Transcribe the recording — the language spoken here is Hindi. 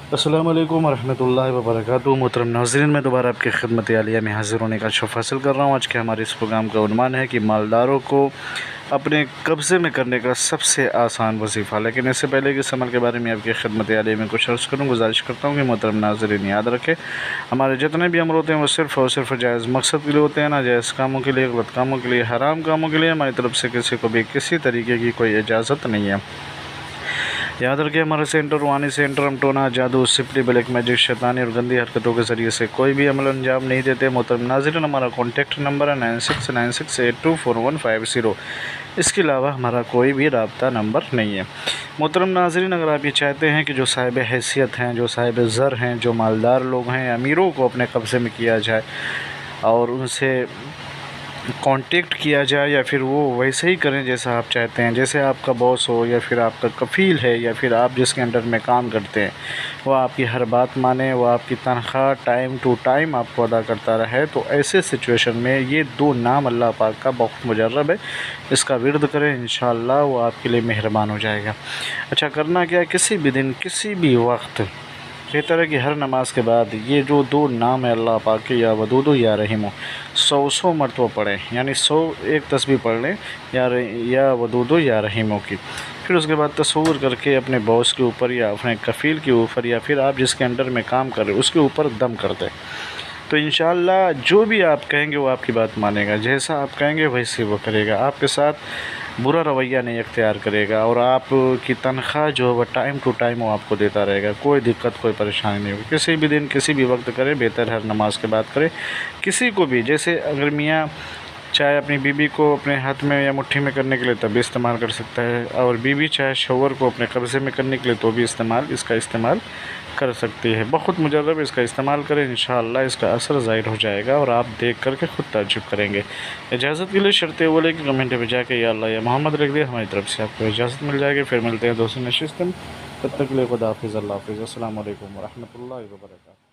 अस्सलामु अलैकुम वरहमतुल्लाहि वबरकातुहू। मोहतरम नाज़रीन, मैं दोबारा आपकी खिदमत आलिया में हाज़िर होने का शर्फ़ हासिल कर रहा हूँ। आज के हमारे इस प्रोग्राम का उन्वान है कि मालदारों को अपने कब्ज़े में करने का सबसे आसान वजीफ़ा। लेकिन इससे पहले कि इस अमल के बारे में आपकी खिदमत आलिया में कुछ अर्ज़ करूँ, गुजारिश करता हूँ कि मोहतरम नाज़रीन याद रखें, हमारे जितने भी अमल होते हैं वो सिर्फ़ और सिर्फ जायज़ मकसद के लिए होते हैं, ना जायज़ कामों के लिए, गलत कामों के लिए, हराम कामों के लिए। हमारी तरफ से किसी को भी किसी तरीके की कोई इजाज़त नहीं है। याद रखिए, हमारा सेंटर रूहानी सेंटर, हम टोना, जादू, सिपली, ब्लैक मैजिक, शैतानी और गंदी हरकतों के ज़रिए से कोई भी अमल अंजाम नहीं देते। मोहतरम नाज़रीन, हमारा कॉन्टैक्ट नंबर है 9696824150। इसके अलावा हमारा कोई भी रब्ता नंबर नहीं है। मोहतरम नाज़रीन, अगर आप ये चाहते हैं कि जो साहिब हैसियत हैं, जो साहिब ज़र हैं, जो मालदार लोग हैं, अमीरों को अपने कब्ज़े में किया जाए और उनसे कांटेक्ट किया जाए, या फिर वो वैसे ही करें जैसा आप चाहते हैं, जैसे आपका बॉस हो या फिर आपका कफ़ील है या फिर आप जिसके अंडर में काम करते हैं, वो आपकी हर बात माने, वो आपकी तनख्वाह टाइम टू टाइम आपको अदा करता रहे, तो ऐसे सिचुएशन में ये दो नाम अल्लाह पाक का बहुत मुजर्रब है। इसका विर्द करें, इंशाअल्लाह वो आपके लिए मेहरबान हो जाएगा। अच्छा, करना क्या है, किसी भी दिन किसी भी वक्त बेहतर है कि हर नमाज के बाद ये जो दो नाम है अल्लाह पाक के, या वदूदो या रहीमो, 100 मरतबा पढ़ें, यानी 100 एक तस्बीह पढ़ लें या वदूदो या रहीमो की। फिर उसके बाद तसव्वुर करके अपने बॉस के ऊपर या अपने कफ़ील के ऊपर या फिर आप जिसके अंडर में काम कर रहे हो उसके ऊपर दम कर दें, तो इंशाअल्लाह जो भी आप कहेंगे वो आपकी बात मानेगा। जैसा आप कहेंगे वैसे वो करेगा, आपके साथ बुरा रवैया नहीं अख्तियार करेगा, और आपकी तनख्वाह जो है वह टाइम टू टाइम वो आपको देता रहेगा। कोई दिक्कत, कोई परेशानी नहीं होगी। किसी भी दिन किसी भी वक्त करें, बेहतर हर नमाज के बाद करें। किसी को भी, जैसे अगर मियाँ चाहे अपनी बीबी को अपने हाथ में या मुट्ठी में करने के लिए तब भी इस्तेमाल कर सकता है, और बीबी चाहे शोहर को अपने कब्ज़े में करने के लिए तो भी इसका इस्तेमाल कर सकती है। बहुत मुजर्रब इसका इस्तेमाल करें, इंशाअल्लाह इसका असर ज़ाहिर हो जाएगा और आप देख करके ख़ुद ताज्जुब करेंगे। इजाज़त के लिए शर्त वो लेके कमेंट में जाके या अल्लाह या मोहम्मद लिख दिया, हमारी तरफ से आपको इजाज़त मिल जाएगी। फिर मिलते हैं दोस्तों नशिस्त में, तब तक के लिए खुदा हाफ़िज़, अल्लाह हाफ़िज़, अस्सलामु अलैकुम वरहमतुल्लाहि वबरकातुहू।